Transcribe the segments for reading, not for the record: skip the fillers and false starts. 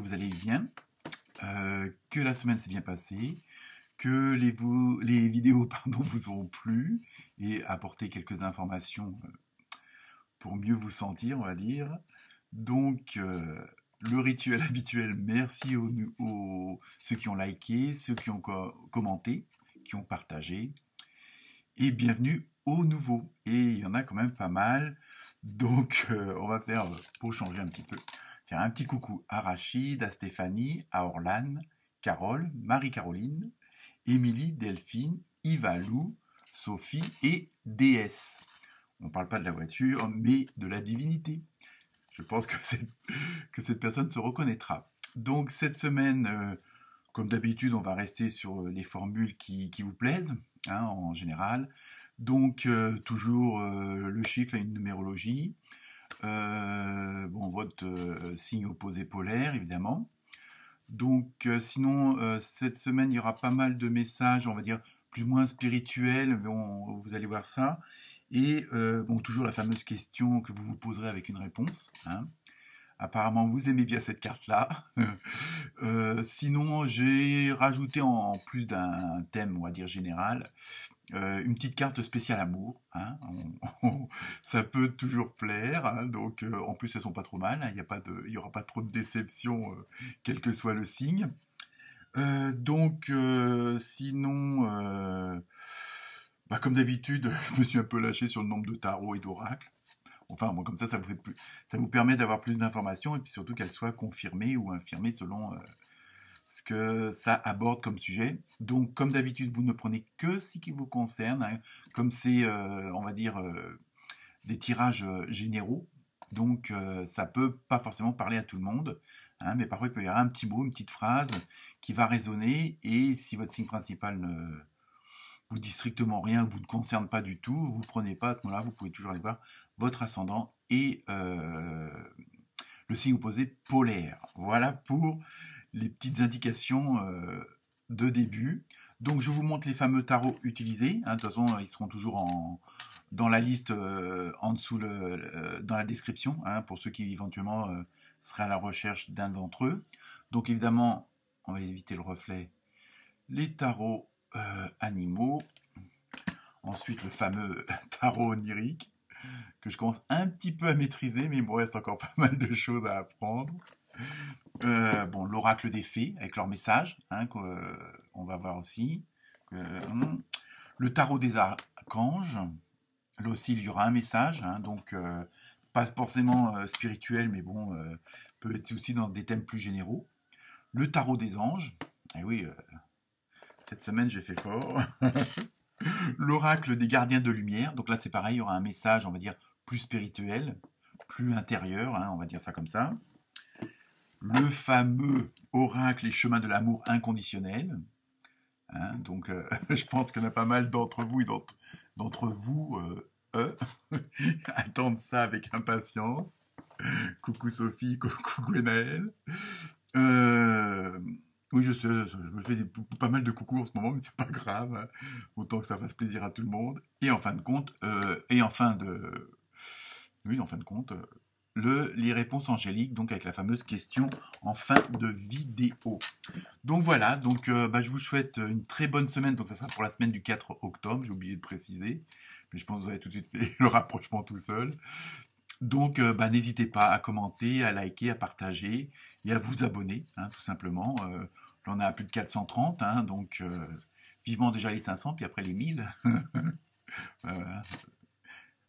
vous allez bien, que la semaine s'est bien passée, que les vidéos vous auront plu et apporté quelques informations pour mieux vous sentir, on va dire. Donc, le rituel habituel, merci ceux qui ont liké, ceux qui ont commenté, qui ont partagé, et bienvenue aux nouveaux. Et il y en a quand même pas mal, donc on va faire, pour changer un petit peu, faire un petit coucou à Rachid, à Stéphanie, à Orlane, Carole, Marie-Caroline, Émilie, Delphine, Yva, Lou, Sophie et DS. On ne parle pas de la voiture, mais de la divinité. Je pense que cette personne se reconnaîtra. Donc cette semaine, comme d'habitude, on va rester sur les formules qui vous plaisent, hein, en général. Donc toujours le chiffre a une numérologie. Votre signe opposé polaire, évidemment. Donc sinon, cette semaine, il y aura pas mal de messages, on va dire, plus ou moins spirituels. Vous allez voir ça. Et toujours la fameuse question que vous vous poserez avec une réponse. Hein. Apparemment, vous aimez bien cette carte-là. Sinon, j'ai rajouté en plus d'un thème, on va dire général, une petite carte spéciale amour. Hein. Ça peut toujours plaire. Hein. Donc, en plus, elles sont pas trop mal. Hein. Il y aura pas trop de déception, quel que soit le signe. Sinon, comme d'habitude, je me suis un peu lâché sur le nombre de tarots et d'oracles. Enfin, bon, comme ça vous permet d'avoir plus d'informations et puis surtout qu'elles soient confirmées ou infirmées selon ce que ça aborde comme sujet. Donc, comme d'habitude, vous ne prenez que ce qui vous concerne, hein, comme c'est, on va dire, des tirages généraux. Donc, ça peut pas forcément parler à tout le monde, hein, mais parfois il peut y avoir un petit mot, une petite phrase qui va résonner et si votre signe principal ne vous dit strictement rien, vous ne concerne pas du tout, vous ne prenez pas à ce moment-là, vous pouvez toujours aller voir votre ascendant et le signe opposé polaire. Voilà pour les petites indications de début. Donc je vous montre les fameux tarots utilisés. Hein, de toute façon, ils seront toujours dans la liste en dessous dans la description, hein, pour ceux qui éventuellement seraient à la recherche d'un d'entre eux. Donc évidemment, on va éviter le reflet, les tarots animaux. Ensuite, le fameux tarot onirique, que je commence un petit peu à maîtriser, mais il me reste encore pas mal de choses à apprendre. L'oracle des fées, avec leur message, hein, qu'on va voir aussi. Le tarot des archanges, là aussi, il y aura un message, hein, donc pas forcément spirituel, mais bon, peut être aussi dans des thèmes plus généraux. Le tarot des anges, et oui, cette semaine, j'ai fait fort. L'oracle des gardiens de lumière, donc là c'est pareil, il y aura un message, on va dire, plus spirituel, plus intérieur, hein, on va dire ça comme ça. Le fameux oracle et chemin de l'amour inconditionnel. Hein, donc je pense qu'il y en a pas mal d'entre vous et d'entre vous attendent ça avec impatience. Coucou Sophie, coucou Gwenaël. Oui, je sais, je me fais pas mal de coucou en ce moment, mais c'est pas grave. Hein. Autant que ça fasse plaisir à tout le monde. Et en fin de compte, les réponses angéliques, donc avec la fameuse question en fin de vidéo. Donc voilà, donc je vous souhaite une très bonne semaine. Donc ça sera pour la semaine du 4 octobre, j'ai oublié de préciser. Mais je pense que vous avez tout de suite fait le rapprochement tout seul. Donc, n'hésitez pas à commenter, à liker, à partager et à vous abonner, hein, tout simplement. Là, on a plus de 430, hein, donc vivement déjà les 500, puis après les 1000.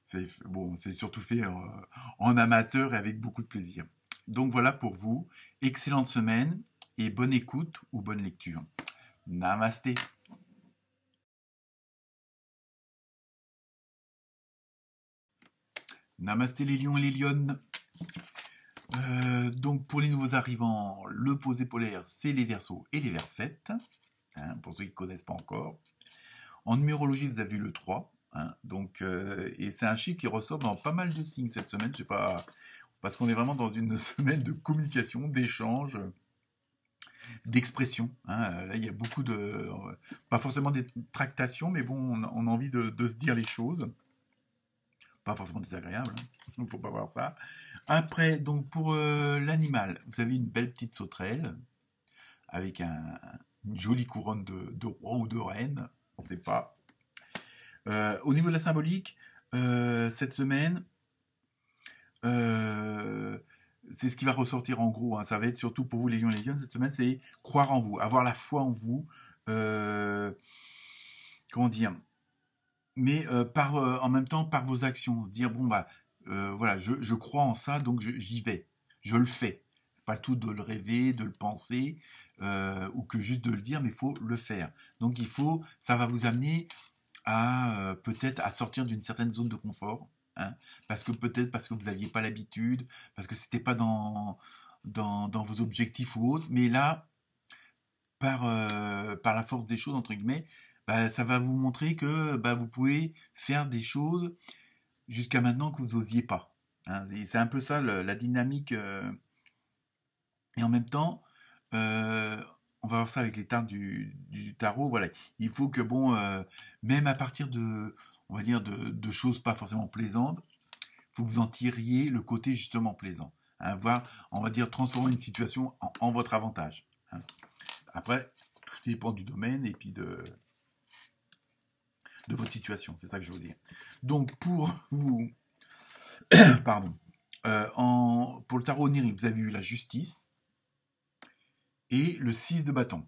C'est surtout fait en amateur et avec beaucoup de plaisir. Donc voilà pour vous. Excellente semaine et bonne écoute ou bonne lecture. Namasté. Namasté les lions et les lionnes. Donc pour les nouveaux arrivants, le posé polaire, c'est les Verseaux et les Versettes, hein, pour ceux qui ne connaissent pas encore. En numérologie, vous avez vu le 3, hein, et c'est un chiffre qui ressort dans pas mal de signes cette semaine, je sais pas, parce qu'on est vraiment dans une semaine de communication, d'échange, d'expression. Hein. Là, il y a beaucoup de... pas forcément des tractations, mais bon, on a envie de se dire les choses. Pas forcément désagréable, il ne faut pas voir ça. Après, donc pour l'animal, vous avez une belle petite sauterelle avec une jolie couronne de roi ou de reine, on ne sait pas. Au niveau de la symbolique, cette semaine, euh, c'est ce qui va ressortir en gros. Hein, ça va être surtout pour vous, les lions et les lionnes, cette semaine, c'est croire en vous, avoir la foi en vous. euh, comment dire, mais en même temps par vos actions, dire bon bah voilà, je crois en ça, donc j'y vais, je le fais. Pas tout de le rêver, de le penser, ou que juste de le dire, mais il faut le faire. Donc ça va vous amener à peut-être à sortir d'une certaine zone de confort, hein, parce que vous n'aviez pas l'habitude, parce que c'était pas dans vos objectifs ou autres, mais là par la force des choses, entre guillemets, bah, ça va vous montrer que bah, vous pouvez faire des choses jusqu'à maintenant que vous n'osiez pas. Hein. C'est un peu ça la dynamique. Et en même temps, euh, on va voir ça avec les cartes du tarot. Voilà, il faut que, bon, même à partir on va dire, de choses pas forcément plaisantes, il faut que vous en tiriez le côté justement plaisant. Hein, voir, on va dire, transformer une situation en votre avantage. Hein. Après, tout dépend du domaine et puis de votre situation, c'est ça que je veux dire. Donc pour vous, pardon, pour le tarot onirique, vous avez eu la justice et le 6 de bâton.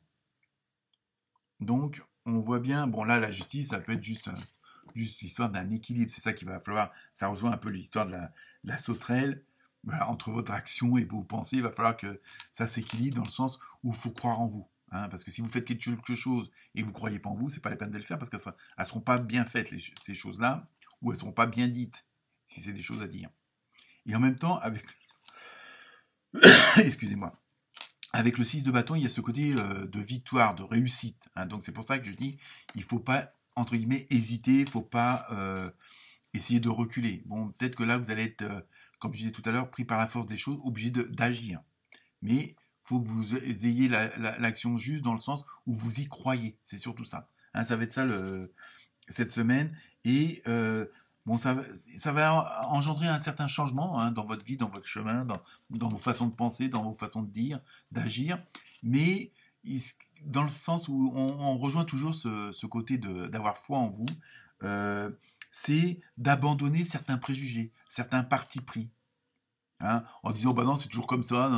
Donc on voit bien, bon là la justice, ça peut être juste l'histoire d'un équilibre, c'est ça qu'il va falloir, ça rejoint un peu l'histoire de la sauterelle. Voilà, entre votre action et vos pensées, il va falloir que ça s'équilibre dans le sens où il faut croire en vous. Hein, parce que si vous faites quelque chose et que vous ne croyez pas en vous, c'est pas la peine de le faire parce qu'elles ne seront pas bien faites, ces choses-là, ou elles ne seront pas bien dites, si c'est des choses à dire. Et en même temps, excusez-moi, avec le 6 de bâton, il y a ce côté de victoire, de réussite. Hein, donc c'est pour ça que je dis, il ne faut pas, entre guillemets, hésiter, il ne faut pas essayer de reculer. Bon, peut-être que là, vous allez être, comme je disais tout à l'heure, pris par la force des choses, obligé d'agir. Mais il faut que vous ayez l'action juste dans le sens où vous y croyez. C'est surtout ça. Hein, ça va être ça cette semaine. Et bon, ça va engendrer un certain changement hein, dans votre vie, dans votre chemin, dans vos façons de penser, dans vos façons de dire, d'agir. Mais dans le sens où on rejoint toujours ce côté d'avoir foi en vous, euh, c'est d'abandonner certains préjugés, certains partis pris. Hein, en disant bah non c'est toujours comme ça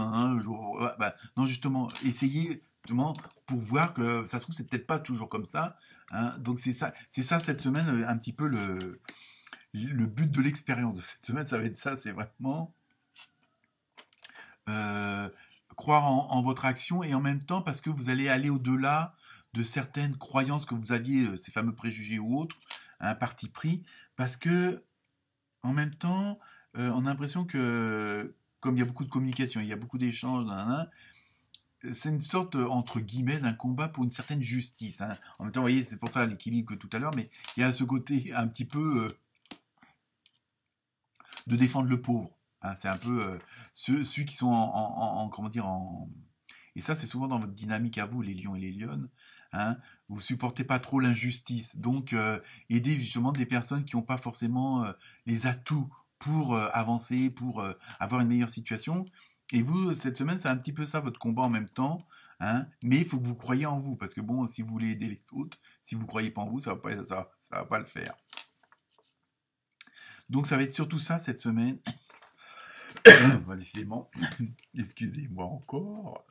non justement essayez justement pour voir que ça se trouve c'est peut-être pas toujours comme ça hein, donc c'est ça cette semaine un petit peu le but de l'expérience de cette semaine ça va être ça c'est vraiment euh, croire en votre action et en même temps parce que vous allez aller au-delà de certaines croyances que vous aviez ces fameux préjugés ou autres un parti pris parce que en même temps, on a l'impression que, comme il y a beaucoup de communication, il y a beaucoup d'échanges, c'est une sorte, entre guillemets, d'un combat pour une certaine justice. Hein. En même temps, vous voyez, c'est pour ça l'équilibre que tout à l'heure, mais il y a ce côté un petit peu de défendre le pauvre. Hein. C'est un peu ceux qui sont comment dire, et ça, c'est souvent dans votre dynamique à vous, les lions et les lionnes. Hein, vous supportez pas trop l'injustice. Donc, aider justement des personnes qui n'ont pas forcément les atouts pour avancer, pour avoir une meilleure situation. Et vous, cette semaine, c'est un petit peu ça votre combat en même temps. Hein, mais il faut que vous croyiez en vous. Parce que bon, si vous voulez aider les autres, si vous ne croyez pas en vous, ça va pas le faire. Donc, ça va être surtout ça cette semaine. Décidément, excusez-moi encore.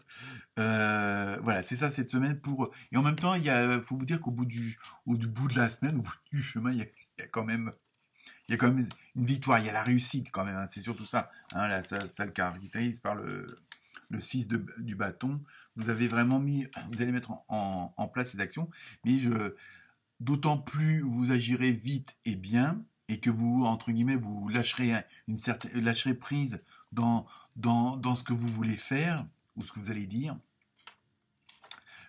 Voilà, c'est ça cette semaine pour. Et en même temps, faut vous dire qu'au bout du bout de la semaine, au bout du chemin, il y a quand même, il y a quand même une victoire. Il y a la réussite quand même. Hein, c'est surtout ça. Hein, là, ça le caractérise par le 6 du bâton. Vous avez vraiment vous allez mettre en place ces actions. Mais d'autant plus vous agirez vite et bien, et que vous, entre guillemets, vous lâcherez prise dans ce que vous voulez faire, ou ce que vous allez dire,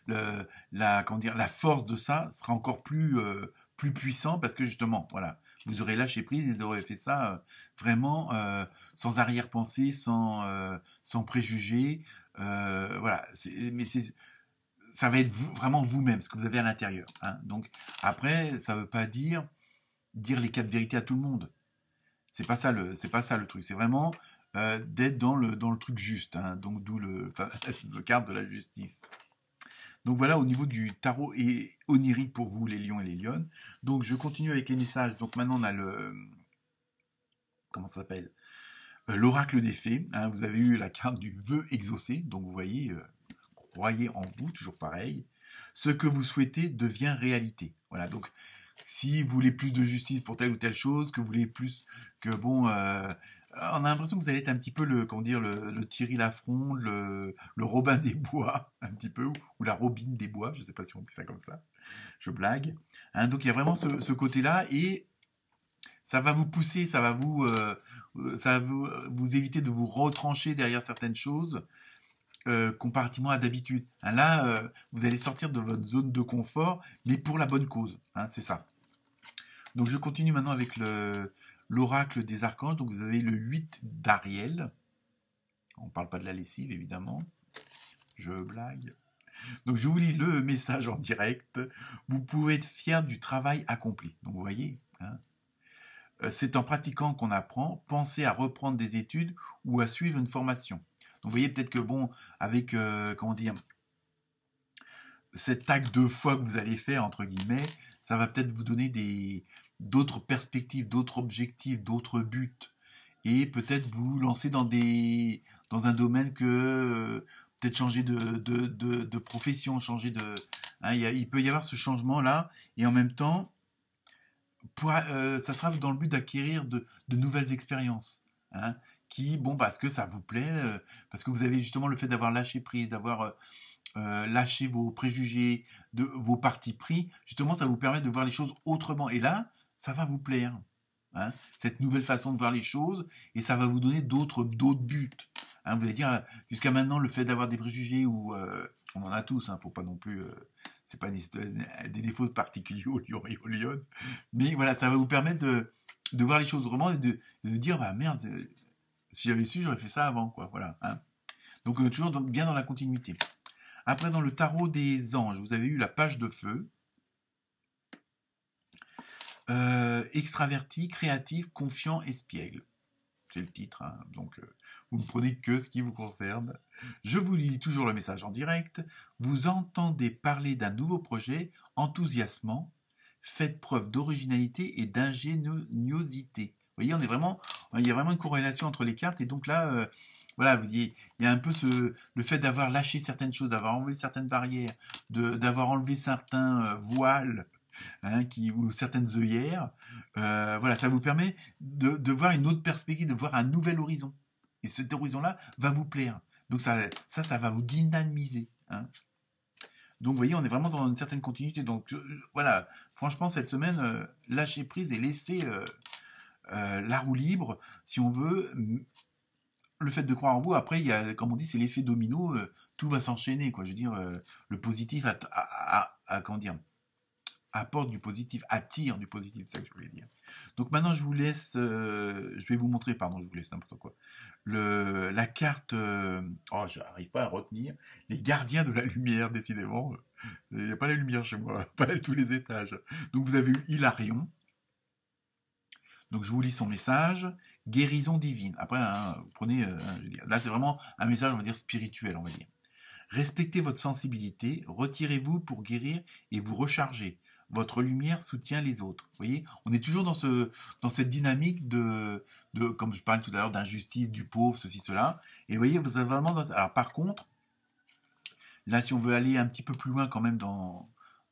comment dire, la force de ça sera encore plus puissant parce que justement, voilà, vous aurez lâché prise, vous aurez fait ça vraiment sans arrière-pensée, sans préjugés. Voilà, ça va être vraiment vous-même, ce que vous avez à l'intérieur. Hein. Donc après, ça ne veut pas dire les quatre vérités à tout le monde. C'est pas ça le truc. C'est vraiment d'être dans le truc juste, hein, donc d'où le carte de la justice. Donc voilà au niveau du tarot et onirique pour vous les lions et les lionnes. Donc je continue avec les messages. Donc maintenant on a comment ça s'appelle, l'oracle des fées, hein. Vous avez eu la carte du vœu exaucé, donc vous voyez, croyez en vous, toujours pareil. Ce que vous souhaitez devient réalité. Voilà, donc si vous voulez plus de justice pour telle ou telle chose, que vous voulez plus que bon, on a l'impression que vous allez être un petit peu le Thierry Lafronde, le Robin des Bois, un petit peu, ou la Robine des Bois, je ne sais pas si on dit ça comme ça, je blague. Hein, donc il y a vraiment ce côté-là et ça va vous pousser, ça va vous éviter de vous retrancher derrière certaines choses comparativement à d'habitude. Hein, là, vous allez sortir de votre zone de confort, mais pour la bonne cause. Hein, c'est ça. Donc je continue maintenant avec l'oracle des archanges. Donc vous avez le 8 d'Ariel. On ne parle pas de la lessive, évidemment. Je blague. Donc je vous lis le message en direct. Vous pouvez être fier du travail accompli. Donc vous voyez, hein, c'est en pratiquant qu'on apprend. Pensez à reprendre des études ou à suivre une formation. Donc vous voyez peut-être que bon, avec comment dire, cet acte de foi que vous allez faire entre guillemets, ça va peut-être vous donner d'autres perspectives, d'autres objectifs, d'autres buts, et peut-être vous lancer dans un domaine que peut-être changer de profession, changer de, hein, il peut y avoir ce changement là, et en même temps ça sera dans le but d'acquérir de nouvelles expériences, hein, qui, bon, parce que ça vous plaît, parce que vous avez justement le fait d'avoir lâché prise, d'avoir lâché vos préjugés, vos partis pris, justement, ça vous permet de voir les choses autrement. Et là, ça va vous plaire, hein, cette nouvelle façon de voir les choses, et ça va vous donner d'autres buts. Hein, vous allez dire, jusqu'à maintenant, le fait d'avoir des préjugés, ou on en a tous, hein, faut pas non plus... c'est pas des défauts particuliers au lion et au lionne, mais voilà, ça va vous permettre de voir les choses autrement et de dire, bah merde, si j'avais su, j'aurais fait ça avant, quoi, voilà. Hein. Donc toujours bien dans la continuité. Après, dans le tarot des anges, vous avez eu la page de feu, extraverti, créatif, confiant, espiègle. C'est le titre, hein. Donc vous ne prenez que ce qui vous concerne. Je vous lis toujours le message en direct. Vous entendez parler d'un nouveau projet enthousiasmant. Faites preuve d'originalité et d'ingéniosité. Vous voyez, il y a vraiment une corrélation entre les cartes. Et donc là, voilà, il y a un peu le fait d'avoir lâché certaines choses, d'avoir enlevé certaines barrières, d'avoir enlevé certains voiles, hein, ou certaines œillères. Voilà, ça vous permet de voir une autre perspective, de voir un nouvel horizon. Et cet horizon-là va vous plaire. Donc ça va vous dynamiser. Hein. Donc vous voyez, on est vraiment dans une certaine continuité. Donc voilà, franchement, cette semaine, lâchez prise et laissez la roue libre, si on veut. Le fait de croire en vous, après, il y a, comme on dit, c'est l'effet domino, tout va s'enchaîner, quoi. Je veux dire, le positif comment dire, apporte du positif, attire du positif, c'est ça que je voulais dire. Donc maintenant, je vous laisse, je vais vous montrer, pardon, je vous laisse n'importe quoi, la carte, oh, j'arrive pas à retenir, les gardiens de la lumière, décidément, il n'y a pas la lumière chez moi, pas à tous les étages. Donc vous avez eu Hilarion, donc je vous lis son message, guérison divine. Après, hein, vous prenez, je veux dire, là c'est vraiment un message, on va dire, spirituel, on va dire. Respectez votre sensibilité, retirez-vous pour guérir et vous recharger. Votre lumière soutient les autres. Vous voyez, on est toujours dans cette dynamique comme je parlais tout à l'heure, d'injustice, du pauvre, ceci, cela. Et vous voyez, vous êtes vraiment alors par contre, là si on veut aller un petit peu plus loin quand même dans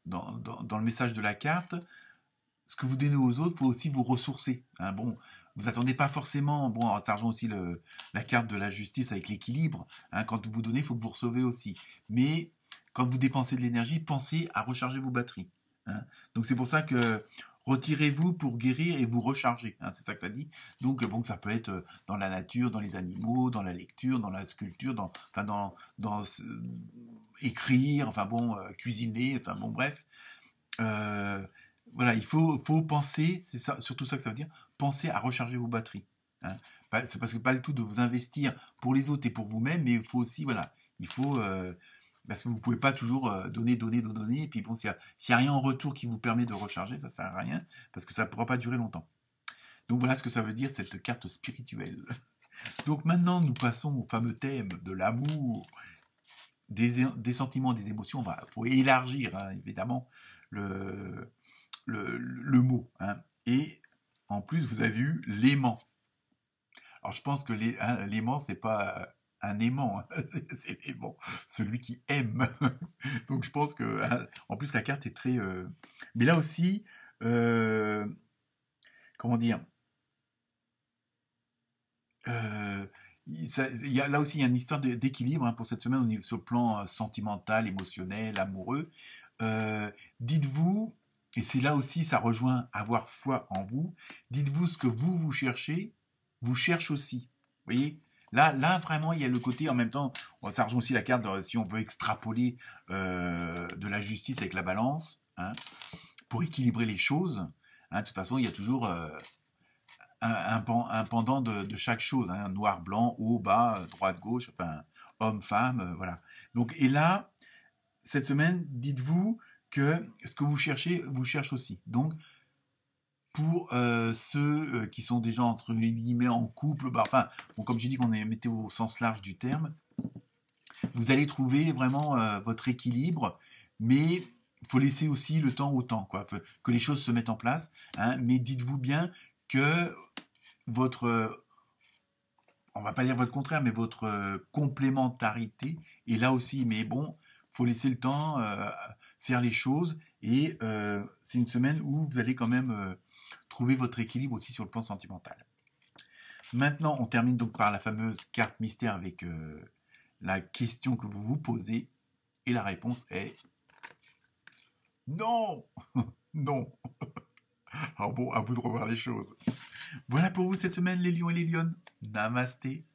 le message de la carte, ce que vous donnez aux autres, il faut aussi vous ressourcer. Hein. Bon, vous attendez pas forcément, bon, ça rejoint aussi la carte de la justice avec l'équilibre. Hein. Quand vous donnez, il faut que vous recevez aussi. Mais quand vous dépensez de l'énergie, pensez à recharger vos batteries. Hein. Donc c'est pour ça que retirez-vous pour guérir et vous recharger. Hein. C'est ça que ça dit. Donc bon, ça peut être dans la nature, dans les animaux, dans la lecture, dans la sculpture, dans écrire, enfin bon, cuisiner, enfin bon, bref. Voilà, il faut penser, c'est ça, surtout ça que ça veut dire, penser à recharger vos batteries. Hein. C'est parce que pas le tout de vous investir pour les autres et pour vous-même, mais il faut aussi, voilà, il faut, parce que vous pouvez pas toujours donner, et puis bon, s'il y a rien en retour qui vous permet de recharger, ça sert à rien, parce que ça ne pourra pas durer longtemps. Donc voilà ce que ça veut dire, cette carte spirituelle. Donc maintenant, nous passons au fameux thème de l'amour, des sentiments, des émotions. Il faut élargir, hein, évidemment, le mot. Hein. Et en plus, vous avez eu l'aimant. Alors je pense que l'aimant, c'est pas un aimant, hein, c'est l'aimant, celui qui aime. Donc je pense que, hein, en plus la carte est très... Mais là aussi, euh, comment dire, euh, là aussi il y a une histoire d'équilibre, hein, pour cette semaine sur le plan sentimental, émotionnel, amoureux. Euh, Dites-vous, et c'est là aussi ça rejoint avoir foi en vous, dites-vous ce que vous cherchez, vous cherche aussi. Vous voyez, là vraiment il y a le côté en même temps, ça rejoint aussi la carte si on veut extrapoler de la justice avec la balance, hein, pour équilibrer les choses. Hein, de toute façon, il y a toujours un pendant de chaque chose, hein, noir, blanc, haut, bas, droite, gauche, enfin, homme, femme, voilà. Donc, et là, cette semaine, dites-vous que ce que vous cherchez, vous cherche aussi. Donc, pour ceux qui sont déjà entre guillemets en couple, enfin, bon, comme j'ai dit qu'on est metté au sens large du terme, vous allez trouver vraiment votre équilibre, mais il faut laisser aussi le temps au temps, quoi, que les choses se mettent en place. Hein, mais dites-vous bien que votre, on va pas dire votre contraire, mais votre complémentarité est là aussi. Mais bon, faut laisser le temps faire les choses et c'est une semaine où vous allez quand même trouver votre équilibre aussi sur le plan sentimental. Maintenant, on termine donc par la fameuse carte mystère avec la question que vous vous posez et la réponse est non, non. Alors bon, à vous de revoir les choses. Voilà pour vous cette semaine, les lions et les lionnes. Namasté.